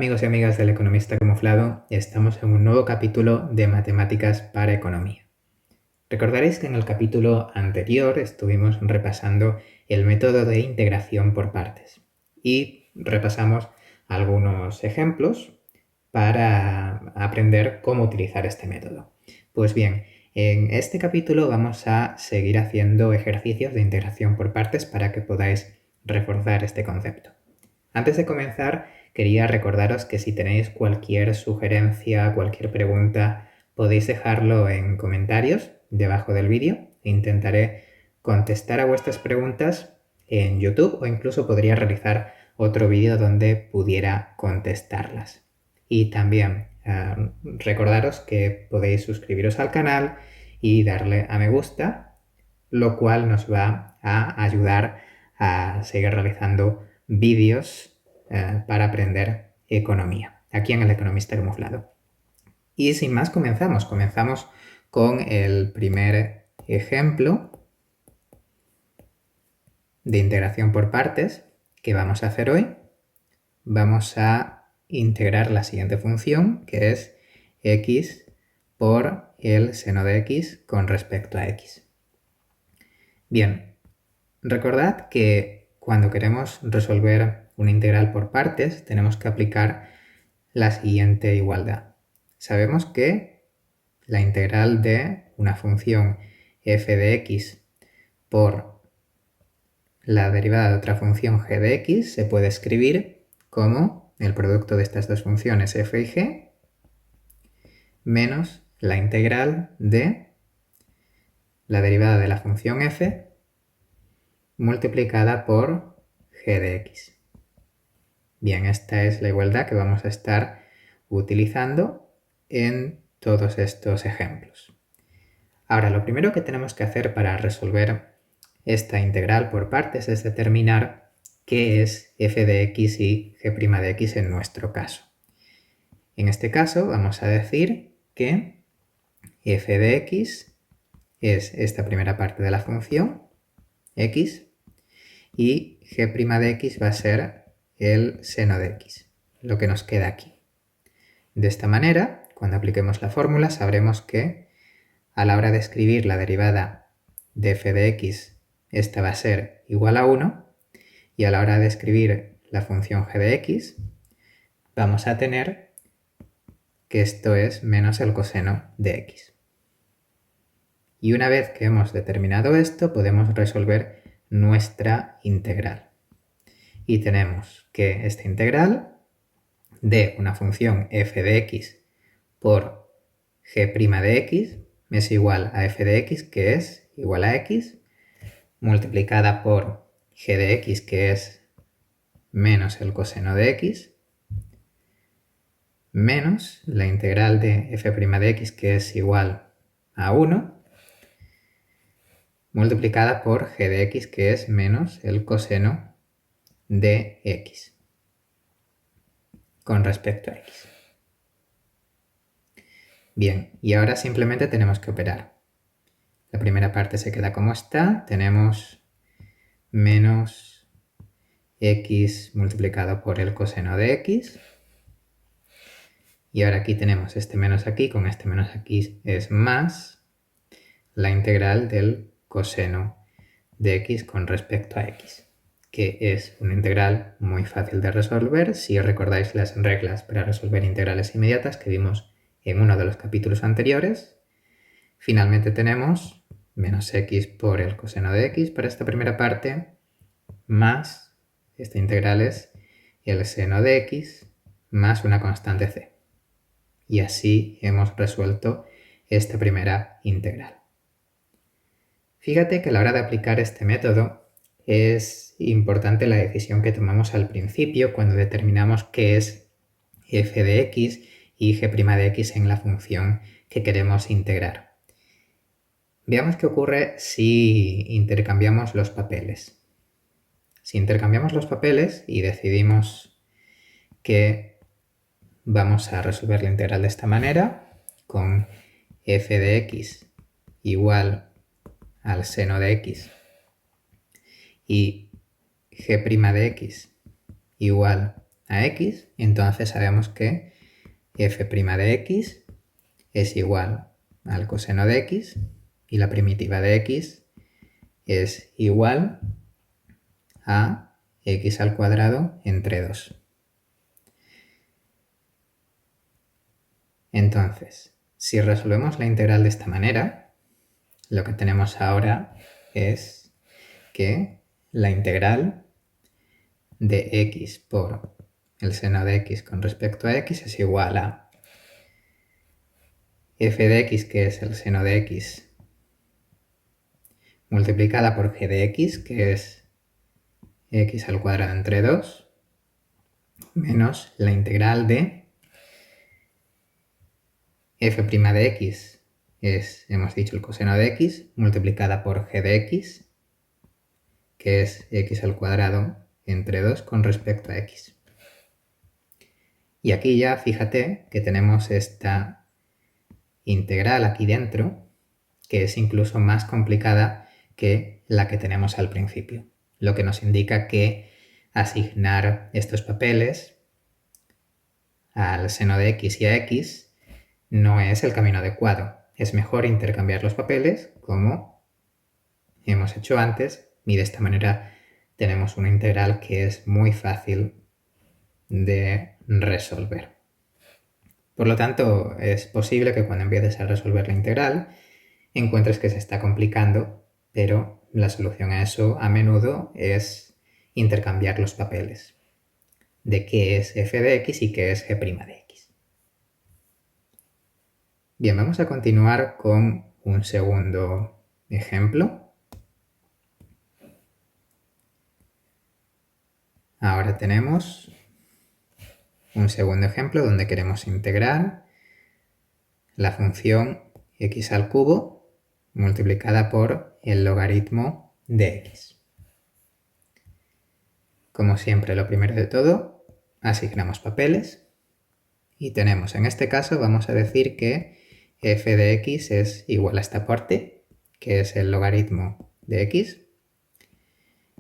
amigos y amigas del Economista Camuflado, estamos en un nuevo capítulo de Matemáticas para Economía. Recordaréis que en el capítulo anterior estuvimos repasando el método de integración por partes y repasamos algunos ejemplos para aprender cómo utilizar este método. Pues bien, en este capítulo vamos a seguir haciendo ejercicios de integración por partes para que podáis reforzar este concepto. Antes de comenzar, quería recordaros que si tenéis cualquier sugerencia, cualquier pregunta, podéis dejarlo en comentarios debajo del vídeo. Intentaré contestar a vuestras preguntas en YouTube o incluso podría realizar otro vídeo donde pudiera contestarlas. Y también recordaros que podéis suscribiros al canal y darle a me gusta, lo cual nos va a ayudar a seguir realizando vídeos para aprender economía, aquí en El Economista Camuflado. Y sin más comenzamos con el primer ejemplo de integración por partes que vamos a hacer hoy. Vamos a integrar la siguiente función, que es x por el seno de x con respecto a x. Bien, recordad que cuando queremos resolver una integral por partes tenemos que aplicar la siguiente igualdad. Sabemos que la integral de una función f de x por la derivada de otra función g de x se puede escribir como el producto de estas dos funciones f y g menos la integral de la derivada de la función f multiplicada por g de x. Bien, esta es la igualdad que vamos a estar utilizando en todos estos ejemplos. Ahora, lo primero que tenemos que hacer para resolver esta integral por partes es determinar qué es f de x y g' de x en nuestro caso. En este caso vamos a decir que f de x es esta primera parte de la función x y g' de x va a ser el seno de x, lo que nos queda aquí. De esta manera, cuando apliquemos la fórmula, sabremos que a la hora de escribir la derivada de f de x, esta va a ser igual a 1, y a la hora de escribir la función g de x, vamos a tener que esto es menos el coseno de x. Y una vez que hemos determinado esto, podemos resolver nuestra integral. Y tenemos que esta integral de una función f de x por g' de x es igual a f de x, que es igual a x, multiplicada por g de x, que es menos el coseno de x, menos la integral de f' de x, que es igual a 1, multiplicada por g de x, que es menos el coseno de x con respecto a x. Bien, y ahora simplemente tenemos que operar. La primera parte se queda como está, tenemos menos x multiplicado por el coseno de x. Y ahora aquí tenemos este menos aquí, con este menos aquí es más la integral del coseno de x con respecto a x, que es una integral muy fácil de resolver si recordáis las reglas para resolver integrales inmediatas que vimos en uno de los capítulos anteriores. Finalmente tenemos menos x por el coseno de x para esta primera parte, más esta integral es el seno de x más una constante c. Y así hemos resuelto esta primera integral. Fíjate que a la hora de aplicar este método es importante la decisión que tomamos al principio cuando determinamos qué es f de x y g' de x en la función que queremos integrar. Veamos qué ocurre si intercambiamos los papeles. Si intercambiamos los papeles y decidimos que vamos a resolver la integral de esta manera, con f de x igual al seno de x y g' de x igual a x, y entonces sabemos que f' de x es igual al coseno de x y la primitiva de x es igual a x al cuadrado entre 2. Entonces, si resolvemos la integral de esta manera, lo que tenemos ahora es que la integral de x por el seno de x con respecto a x es igual a f de x, que es el seno de x, multiplicada por g de x, que es x al cuadrado entre 2, menos la integral de f' de x, es, hemos dicho, el coseno de x, multiplicada por g de x, que es x al cuadrado entre 2 con respecto a x. Y aquí ya fíjate que tenemos esta integral aquí dentro, que es incluso más complicada que la que tenemos al principio, lo que nos indica que asignar estos papeles al seno de x y a x no es el camino adecuado. Es mejor intercambiar los papeles como hemos hecho antes, y de esta manera tenemos una integral que es muy fácil de resolver. Por lo tanto, es posible que cuando empieces a resolver la integral encuentres que se está complicando, pero la solución a eso a menudo es intercambiar los papeles de qué es f de x y qué es g' de x. Bien, vamos a continuar con un segundo ejemplo. Ahora tenemos un segundo ejemplo donde queremos integrar la función x al cubo multiplicada por el logaritmo de x. Como siempre, lo primero de todo, asignamos papeles y tenemos, en este caso, vamos a decir que f de x es igual a esta parte, que es el logaritmo de x,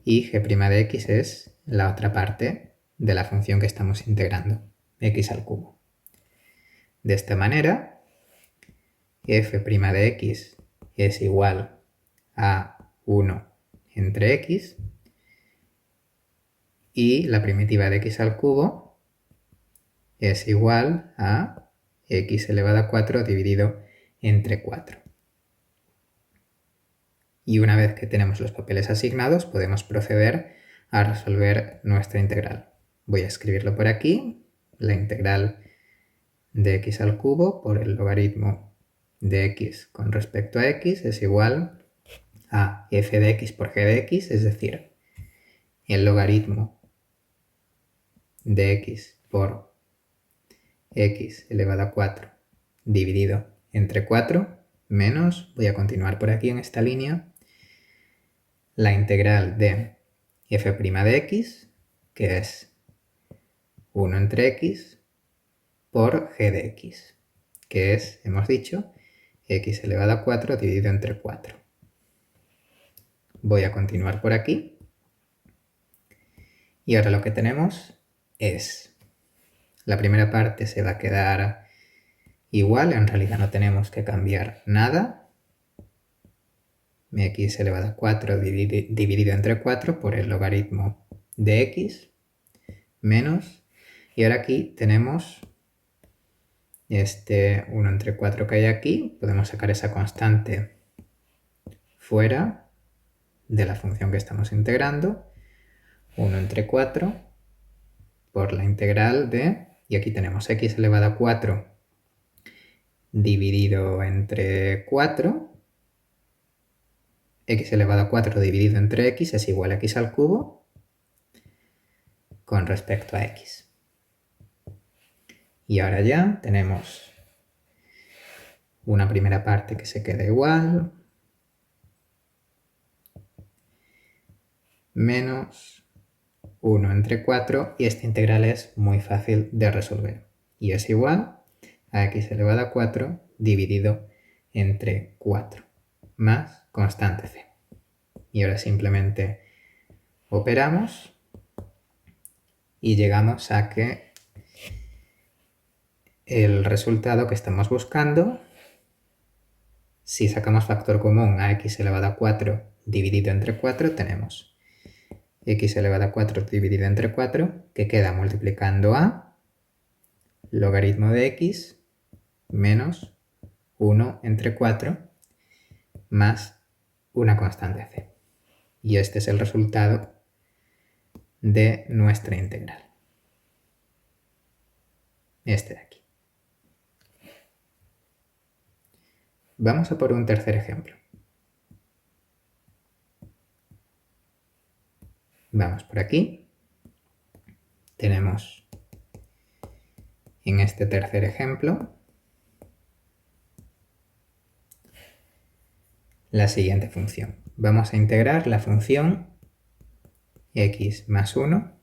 y g' de x es la otra parte de la función que estamos integrando, x al cubo. De esta manera, f' de x es igual a 1 entre x y la primitiva de x al cubo es igual a x elevado a 4 dividido entre 4. Y una vez que tenemos los papeles asignados, podemos proceder a resolver nuestra integral. Voy a escribirlo por aquí, la integral de x al cubo por el logaritmo de x con respecto a x es igual a f de x por g de x, es decir, el logaritmo de x por x elevado a 4 dividido entre 4 menos, voy a continuar por aquí en esta línea, la integral de f' de x, que es 1 entre x, por g de x, que es, hemos dicho, x elevado a 4 dividido entre 4. Voy a continuar por aquí. Y ahora lo que tenemos es, la primera parte se va a quedar igual, en realidad no tenemos que cambiar nada. X elevado a 4 dividido entre 4 por el logaritmo de x menos, y ahora aquí tenemos este 1 entre 4 que hay aquí, podemos sacar esa constante fuera de la función que estamos integrando, 1 entre 4 por la integral de, y aquí tenemos x elevado a 4 dividido entre 4, x elevado a 4 dividido entre x es igual a x al cubo con respecto a x. Y ahora ya tenemos una primera parte que se queda igual, menos 1 entre 4, y esta integral es muy fácil de resolver. Y es igual a x elevado a 4 dividido entre 4, más constante c. Y ahora simplemente operamos y llegamos a que el resultado que estamos buscando, si sacamos factor común a x elevado a 4 dividido entre 4, tenemos x elevado a 4 dividido entre 4, que queda multiplicando a logaritmo de x menos 1 entre 4 más una constante c. Y este es el resultado de nuestra integral. Este de aquí. Vamos a por un tercer ejemplo. Vamos por aquí. Tenemos en este tercer ejemplo la siguiente función. Vamos a integrar la función x más 1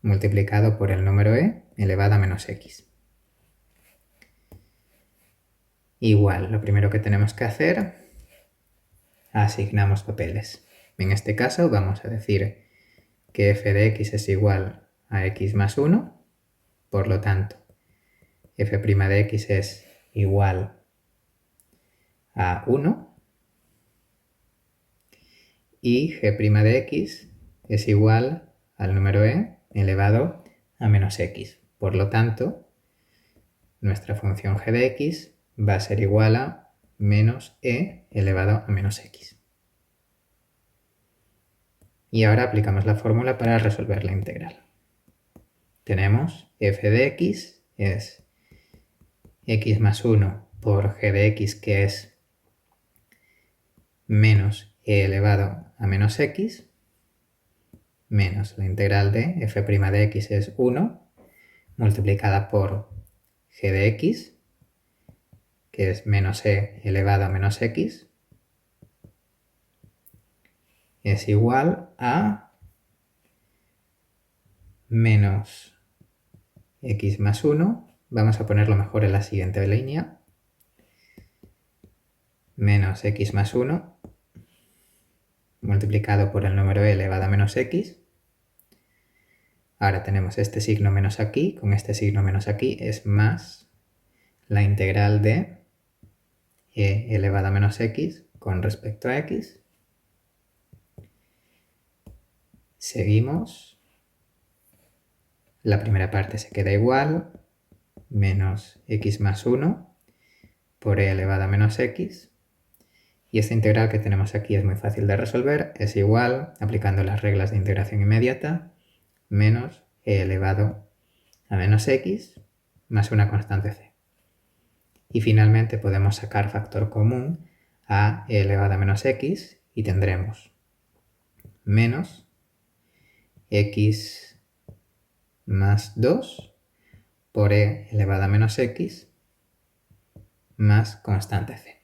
multiplicado por el número e elevado a menos x. Igual, lo primero que tenemos que hacer, asignamos papeles. En este caso vamos a decir que f de x es igual a x más 1, por lo tanto, f' de x es igual a 1 y g' de x es igual al número e elevado a menos x. Por lo tanto, nuestra función g de x va a ser igual a menos e elevado a menos x. Y ahora aplicamos la fórmula para resolver la integral. Tenemos f de x es x más 1 por g de x, que es menos e elevado a menos x, menos la integral de f' de x es 1 multiplicada por g de x, que es menos e elevado a menos x, es igual a menos x más 1, vamos a ponerlo mejor en la siguiente línea, menos x más 1 multiplicado por el número e elevado a menos x. Ahora tenemos este signo menos aquí, con este signo menos aquí es más la integral de e elevado a menos x con respecto a x. Seguimos. La primera parte se queda igual, menos x más 1 por e elevado a menos x. Y esta integral que tenemos aquí es muy fácil de resolver, es igual, aplicando las reglas de integración inmediata, menos e elevado a menos x más una constante c. Y finalmente podemos sacar factor común a e elevado a menos x y tendremos menos x más 2 por e elevado a menos x más constante c.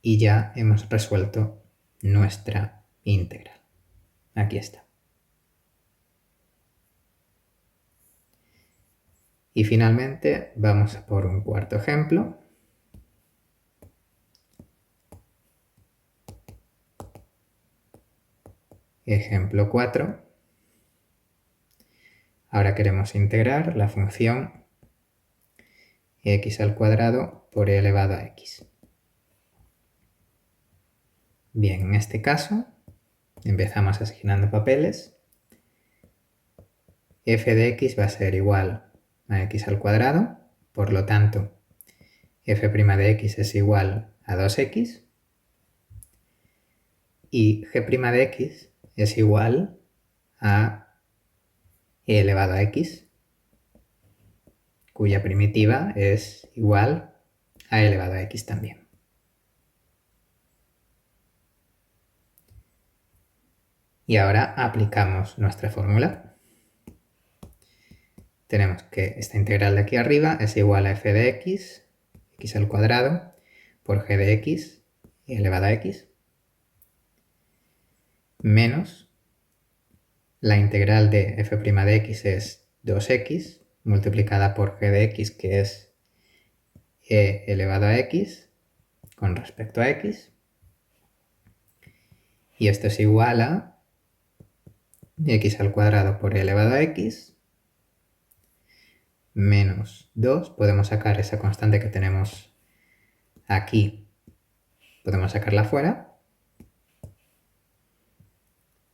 Y ya hemos resuelto nuestra integral. Aquí está. Y finalmente vamos a por un cuarto ejemplo. Ejemplo 4. Ahora queremos integrar la función x al cuadrado por e elevado a x. Bien, en este caso empezamos asignando papeles. F de x va a ser igual a x al cuadrado, por lo tanto f' de x es igual a 2x y g' de x es igual a e elevado a x, cuya primitiva es igual a e elevado a x también. Y ahora aplicamos nuestra fórmula. Tenemos que esta integral de aquí arriba es igual a f de x, x al cuadrado, por g de x elevado a x, menos la integral de f' de x es 2x multiplicada por g de x, que es e elevado a x con respecto a x. Y esto es igual a x al cuadrado por e elevado a x menos 2. Podemos sacar esa constante que tenemos aquí, podemos sacarla fuera.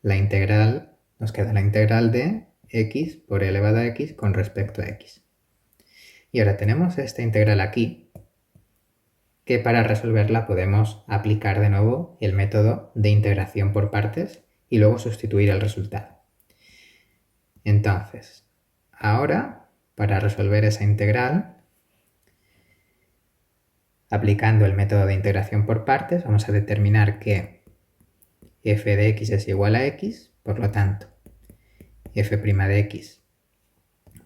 La integral, nos queda la integral de x por e elevado a x con respecto a x. Y ahora tenemos esta integral aquí, que para resolverla podemos aplicar de nuevo el método de integración por partes y luego sustituir el resultado. Entonces, ahora, para resolver esa integral, aplicando el método de integración por partes, vamos a determinar que f de x es igual a x, por lo tanto, f' de x,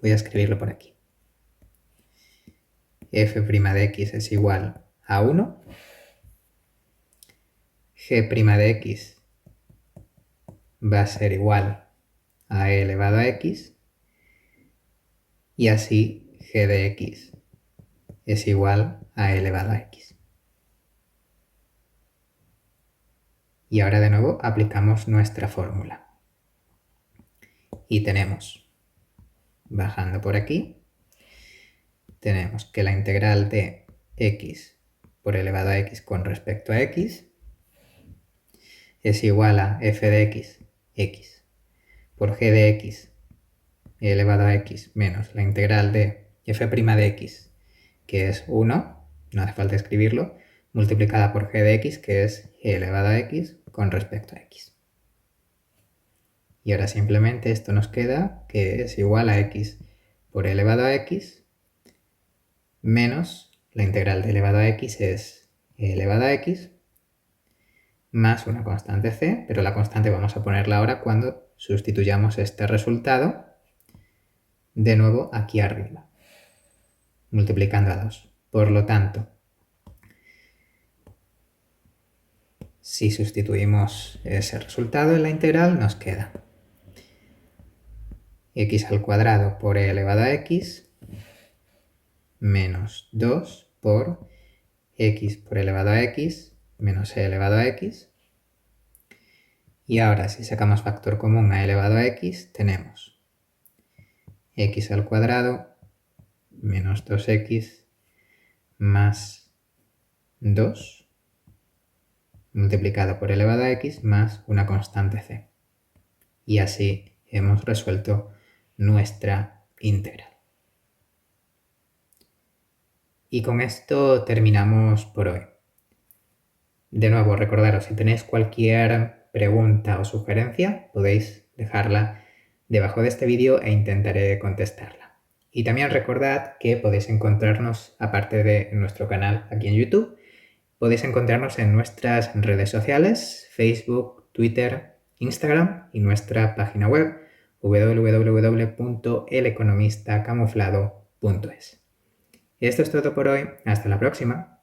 voy a escribirlo por aquí, f' de x es igual a 1, g' de x va a ser igual a e elevado a x, y así g de x es igual a e elevado a x. Y ahora de nuevo aplicamos nuestra fórmula. Y tenemos, bajando por aquí, tenemos que la integral de x por elevado a x con respecto a x es igual a f de x, x, por g de x elevado a x menos la integral de f' de x, que es 1, no hace falta escribirlo, multiplicada por g de x, que es e elevado a x con respecto a x. Y ahora simplemente esto nos queda que es igual a x por e elevado a x menos la integral de elevado a x es e elevado a x más una constante c, pero la constante vamos a ponerla ahora cuando sustituyamos este resultado de nuevo aquí arriba, multiplicando a 2. Por lo tanto, si sustituimos ese resultado en la integral, nos queda x al cuadrado por e elevado a x menos 2 por x por elevado a x menos e elevado a x. Y ahora, si sacamos factor común a elevado a x, tenemos x al cuadrado menos 2x más 2 multiplicado por elevado a x más una constante c. Y así hemos resuelto nuestra integral. Y con esto terminamos por hoy. De nuevo, recordaros, si tenéis cualquier pregunta o sugerencia, podéis dejarla debajo de este vídeo e intentaré contestarla. Y también recordad que podéis encontrarnos, aparte de nuestro canal aquí en YouTube, podéis encontrarnos en nuestras redes sociales, Facebook, Twitter, Instagram y nuestra página web www.eleconomistacamuflado.es. Esto es todo por hoy. Hasta la próxima.